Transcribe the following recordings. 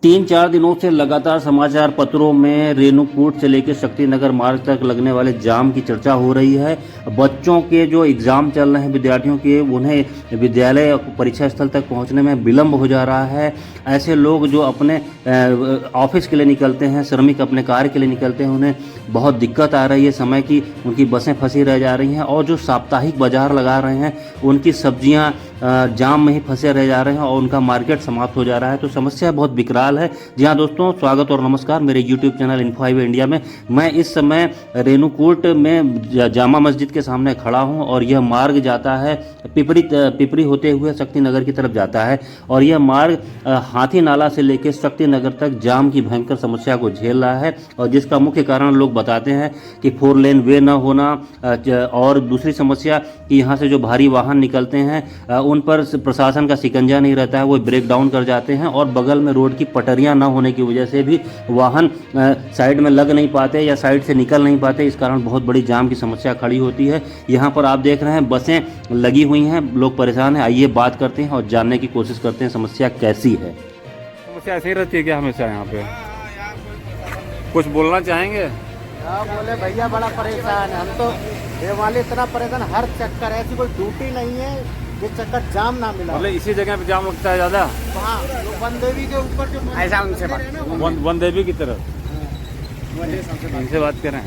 3-4 दिनों से लगातार समाचार पत्रों में रेणुकूट से लेकर शक्तिनगर मार्ग तक लगने वाले जाम की चर्चा हो रही है। बच्चों के जो एग्ज़ाम चल रहे हैं विद्यार्थियों के, उन्हें विद्यालय परीक्षा स्थल तक पहुंचने में विलंब हो जा रहा है। ऐसे लोग जो अपने ऑफिस के लिए निकलते हैं, श्रमिक अपने कार्य के लिए निकलते हैं, उन्हें बहुत दिक्कत आ रही है समय की। उनकी बसें फंसी रह जा रही हैं और जो साप्ताहिक बाजार लगा रहे हैं उनकी सब्जियाँ जाम में ही फंसे रह जा रहे हैं और उनका मार्केट समाप्त हो जा रहा है। तो समस्या बहुत विकराल है। जी हाँ दोस्तों, स्वागत और नमस्कार मेरे YouTube channel info highway India में। मैं इस समय रेणुकूट में जामा मस्जिद के सामने खड़ा हूं और यह मार्ग जाता है पिपरी होते हुए शक्तिनगर की तरफ जाता है और यह मार्ग हाथी नाला से लेकर शक्तिनगर तक जाम की भयंकर समस्या को झेल रहा है। और जिसका मुख्य कारण लोग बताते हैं कि 4 लेन वे न होना और दूसरी समस्या कि यहाँ से जो भारी वाहन निकलते हैं उन पर प्रशासन का शिकंजा नहीं रहता है, वो ब्रेक डाउन कर जाते हैं और बगल में रोड की पटरियां ना होने की वजह से भी वाहन साइड में लग नहीं पाते या साइड से निकल नहीं पाते। इस कारण बहुत बड़ी जाम की समस्या खड़ी होती है। यहाँ पर आप देख रहे हैं बसें लगी हुई हैं, लोग परेशान हैं। आइए बात करते हैं और जानने की कोशिश करते हैं समस्या कैसी है। समस्या ऐसी रहती है क्या हमेशा यहाँ पे? कुछ बोलना चाहेंगे? हाँ बोले भैया, बड़ा परेशान है हम तो। ये वाले इतना परेशान, हर चक्कर ऐसी कोई ड्यूटी नहीं है ये चक्कर जाम ना मिला। मतलब इसी जगह पे जाम लगता है ज्यादा? हाँ, वन देवी के ऊपर जो ऐसा उनसे बात वन देवी की तरफ इनसे बात करें।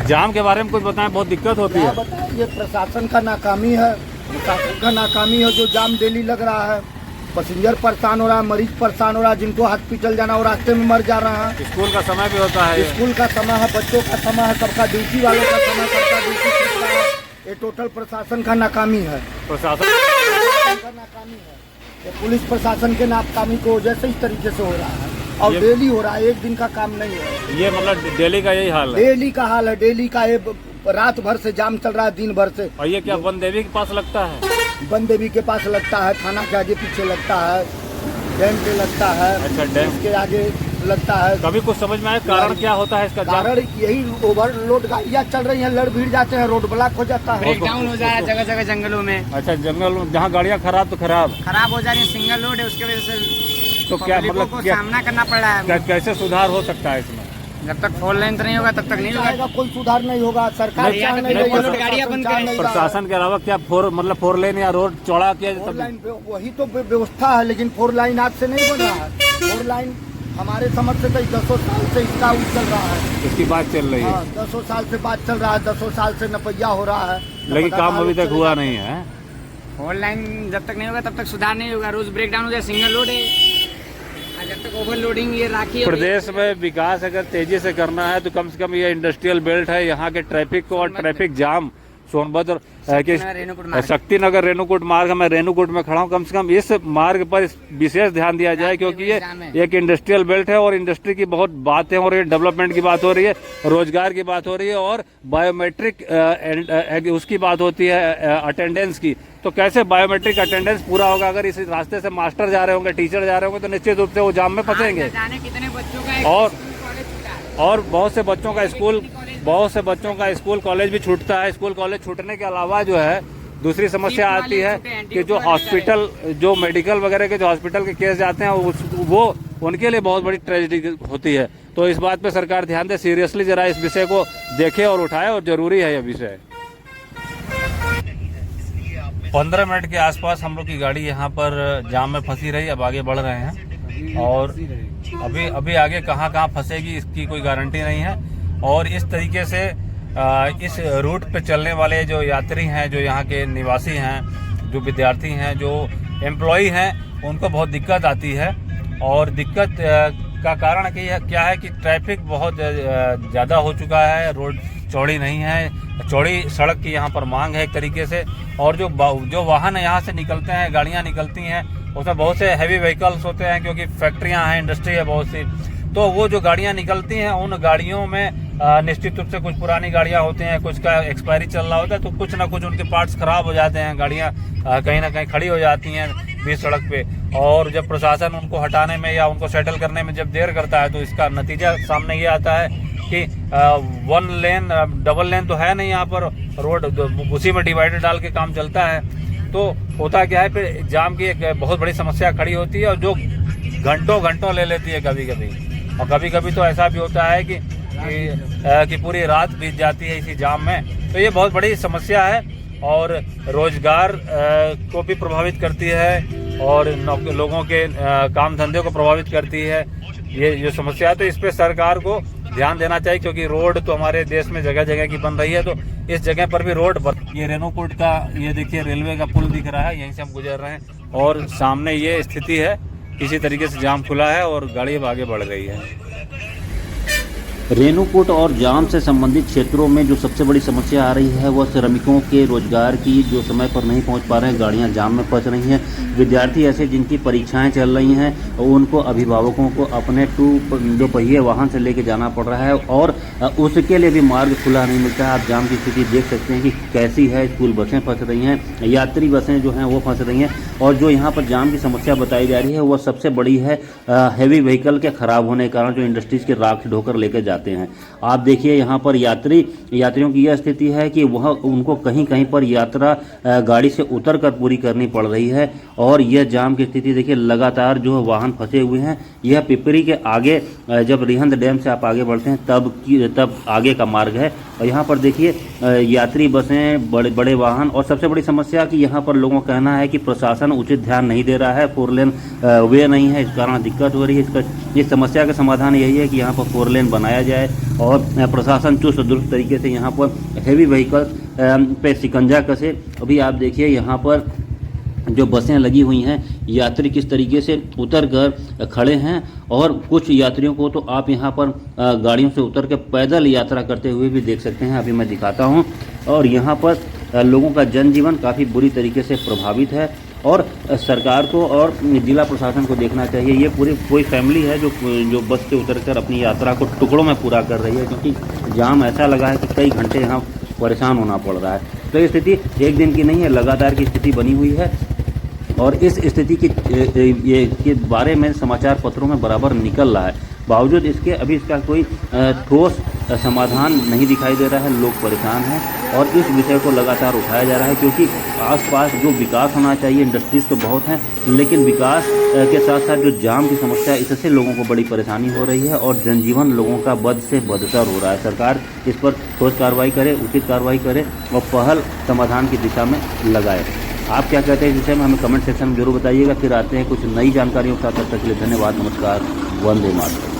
जाम के बारे में कुछ बताएं, बहुत दिक्कत होती है। ये प्रशासन का नाकामी है, प्रशासन का नाकामी है जो जाम डेली लग रहा है। पैसेंजर परेशान हो रहा है, मरीज परेशान हो रहा है, जिनको हॉस्पिटल जाना हो रास्ते में मर जा रहा है। स्कूल का समय भी होता है, स्कूल का समय है, बच्चों का समय है, सबका ड्यूटी वालों का समय, सबका ड्यूटी छूट रहा है। ये टोटल प्रशासन का नाकामी है, प्रशासन का नाकामी है। ये पुलिस प्रशासन के नाकामी को वजह से इस तरीके से हो रहा है और डेली हो रहा है, एक दिन का काम नहीं है। ये मतलब डेली का यही हाल है? डेली का हाल है, डेली का। ये रात भर से जाम चल रहा है, दिन भर से। और ये क्या वन देवी के पास लगता है? वन देवी के पास लगता है, थाना के आगे पीछे लगता है, डैम पे लगता है। अच्छा, डैम के आगे लगता है। कभी कुछ समझ में आया कारण क्या होता है इसका? कारण यही ओवरलोड गाड़ियाँ चल रही हैं, लड़ भीड़ जाते हैं, रोड ब्लॉक हो जाता है, ब्रेक डाउन हो जा रहा है जगह जगह जंगलों में। अच्छा, जंगल में जहाँ गाड़ियाँ खराब तो खराब हो जा रही है, सिंगल रोड है, उसके वजह से तो क्या मतलब को क्या सामना करना पड़ रहा है। कैसे सुधार हो सकता है इसमें? जब तक 4 लेन नहीं होगा तब तक नहीं होगा। कोई सुधार नहीं होगा। सरकार नहीं, चाह नहीं नहीं, रही है, नहीं, गाड़ियाँ बंद करें। प्रशासन के अलावा क्या 4 लेन या रोड चौड़ा किया जाए? 4 लाइन वही तो व्यवस्था है, लेकिन 4 लाइन आज से नहीं बन रहा है। 4 लाइन हमारे समझ से तो 10 साल से इसका चल रहा है, इसकी बात चल रही है। 10 साल से बात चल रहा है, 10 साल से नपैया हो रहा है, लेकिन काम अभी तक हुआ नहीं है। 4 लाइन जब तक नहीं होगा तब तक सुधार नहीं होगा। रोज ब्रेक डाउन हो जाए, सिंगल रोड है, जब तक ओवरलोडिंग ये राखी। प्रदेश में विकास अगर तेजी से करना है तो कम से कम ये इंडस्ट्रियल बेल्ट है, यहाँ के ट्रैफिक को और ट्रैफिक जाम सोनभद्र शक्तिनगर रेणुकूट मार्ग, मैं रेणुकूट में खड़ा हूँ, कम से कम इस मार्ग पर विशेष ध्यान दिया जाए क्योंकि ये एक इंडस्ट्रियल बेल्ट है और इंडस्ट्री की बहुत बातें हो रही है, डेवलपमेंट की बात हो रही है, रोजगार की बात हो रही है और बायोमेट्रिक उसकी बात होती है, अटेंडेंस की। तो कैसे बायोमेट्रिक अटेंडेंस पूरा होगा अगर इस रास्ते से मास्टर जा रहे होंगे, टीचर जा रहे होंगे तो निश्चित रूप से वो जाम में फंसेंगे। कितने बच्चों का और बहुत से बच्चों का स्कूल कॉलेज भी छूटता है। स्कूल कॉलेज छूटने के अलावा जो है दूसरी समस्या आती है कि जो हॉस्पिटल, जो मेडिकल वगैरह के जो हॉस्पिटल के केस जाते हैं वो उनके लिए बहुत बड़ी ट्रेजेडी होती है। तो इस बात पे सरकार ध्यान दे, सीरियसली जरा इस विषय को देखे और उठाए और जरूरी है यह विषय। 15 मिनट के आसपास हम लोग की गाड़ी यहाँ पर जाम में फंसी रही। अब आगे बढ़ रहे हैं और अभी आगे कहाँ फंसेगी इसकी कोई गारंटी नहीं है। और इस तरीके से इस रूट पे चलने वाले जो यात्री हैं, जो यहाँ के निवासी हैं, जो विद्यार्थी हैं, जो एम्प्लॉई हैं, उनको बहुत दिक्कत आती है। और दिक्कत का कारण क्या है कि ट्रैफिक बहुत ज़्यादा हो चुका है, रोड चौड़ी नहीं है, चौड़ी सड़क की यहाँ पर मांग है एक तरीके से। और जो वाहन यहाँ से निकलते हैं, गाड़ियाँ निकलती हैं, उसमें बहुत से हैवी व्हीकल्स होते हैं क्योंकि फैक्ट्रियाँ हैं, इंडस्ट्री है बहुत सी। तो वो जो गाड़ियाँ निकलती हैं उन गाड़ियों में निश्चित रूप से कुछ पुरानी गाड़ियाँ होती हैं, कुछ का एक्सपायरी चल रहा होता है, तो कुछ ना कुछ उनके पार्ट्स खराब हो जाते हैं, गाड़ियाँ कहीं ना कहीं खड़ी हो जाती हैं बीच सड़क पे। और जब प्रशासन उनको हटाने में या उनको सेटल करने में जब देर करता है तो इसका नतीजा सामने ये आता है कि 1 लेन, डबल लेन तो है नहीं यहाँ पर, रोड उसी में डिवाइडर डाल के काम चलता है। तो होता क्या है, फिर जाम की एक बहुत बड़ी समस्या खड़ी होती है और जो घंटों घंटों ले लेती है कभी कभी। और कभी कभी तो ऐसा भी होता है कि पूरी रात बीत जाती है इसी जाम में। तो ये बहुत बड़ी समस्या है और रोजगार को भी प्रभावित करती है और लोगों के काम धंधे को प्रभावित करती है ये जो समस्या है। तो इस पे सरकार को ध्यान देना चाहिए, क्योंकि रोड तो हमारे देश में जगह जगह की बन रही है, तो इस जगह पर भी रोड ये रेणुकूट का ये देखिए रेलवे का पुल दिख रहा है, यहीं से हम गुजर रहे हैं और सामने ये स्थिति है। इसी तरीके से जाम खुला है और गाड़ी अब आगे बढ़ रही है। रेणुकूट और जाम से संबंधित क्षेत्रों में जो सबसे बड़ी समस्या आ रही है वह श्रमिकों के रोजगार की, जो समय पर नहीं पहुंच पा रहे हैं, गाड़ियां जाम में फंस रही हैं। विद्यार्थी ऐसे जिनकी परीक्षाएं चल रही हैं और उनको अभिभावकों को अपने दो पहिए वाहन से लेके जाना पड़ रहा है और उसके लिए भी मार्ग खुला नहीं मिलता है। आप जाम की स्थिति देख सकते हैं कि कैसी है। स्कूल बसें फंस रही हैं, यात्री बसें जो हैं वो फंस रही हैं और जो यहाँ पर जाम की समस्या बताई जा रही है वह सबसे बड़ी है हैवी व्हीकल के खराब होने के कारण, जो इंडस्ट्रीज के राख ढोकर लेकर जाते हैं। आप देखिए यहाँ पर यात्रियों की यह स्थिति है कि वह उनको कहीं कहीं पर यात्रा गाड़ी से उतरकर पूरी करनी पड़ रही है और यह जाम की स्थिति देखिए, लगातार जो वाहन फंसे हुए हैं। यह पिपरी के आगे जब रिहंद डैम से आप आगे बढ़ते हैं तब आगे का मार्ग है और यहाँ पर देखिए यात्री बसें, बड़े बड़े वाहन और सबसे बड़ी समस्या कि यहाँ पर लोगों का कहना है कि प्रशासन उचित ध्यान नहीं दे रहा है, 4 लेन वे नहीं है, इस कारण दिक्कत हो रही है। इस समस्या का समाधान यही है कि यहाँ पर 4 लेन बनाया जाए और प्रशासन चुस्त दुरुस्त तरीके से यहाँ पर हेवी व्हीकल पे शिकंजा कसे। अभी आप देखिए यहाँ पर जो बसें लगी हुई हैं, यात्री किस तरीके से उतर कर खड़े हैं और कुछ यात्रियों को तो आप यहाँ पर गाड़ियों से उतर के पैदल यात्रा करते हुए भी देख सकते हैं। अभी मैं दिखाता हूँ और यहाँ पर लोगों का जनजीवन काफ़ी बुरी तरीके से प्रभावित है और सरकार को और जिला प्रशासन को देखना चाहिए। ये पूरी कोई फैमिली है जो बस से उतरकर अपनी यात्रा को टुकड़ों में पूरा कर रही है, क्योंकि जाम ऐसा लगा है कि कई घंटे यहाँ परेशान होना पड़ रहा है। तो ये स्थिति एक दिन की नहीं है, लगातार की स्थिति बनी हुई है और इस स्थिति के बारे में समाचार पत्रों में बराबर निकल रहा है। बावजूद इसके अभी इसका कोई ठोस समाधान नहीं दिखाई दे रहा है। लोग परेशान हैं और इस विषय को लगातार उठाया जा रहा है, क्योंकि आसपास जो विकास होना चाहिए, इंडस्ट्रीज तो बहुत हैं, लेकिन विकास के साथ साथ जो जाम की समस्या है, इससे लोगों को बड़ी परेशानी हो रही है और जनजीवन लोगों का बद से बदतर हो रहा है। सरकार इस पर ठोस कार्रवाई करे, उचित कार्रवाई करे और पहल समाधान की दिशा में लगाए। आप क्या कहते हैं इस विषय में हमें कमेंट सेक्शन में जरूर बताइएगा। फिर आते हैं कुछ नई जानकारियों के साथ। तब तक के लिए धन्यवाद, नमस्कार, वंदे मातरम।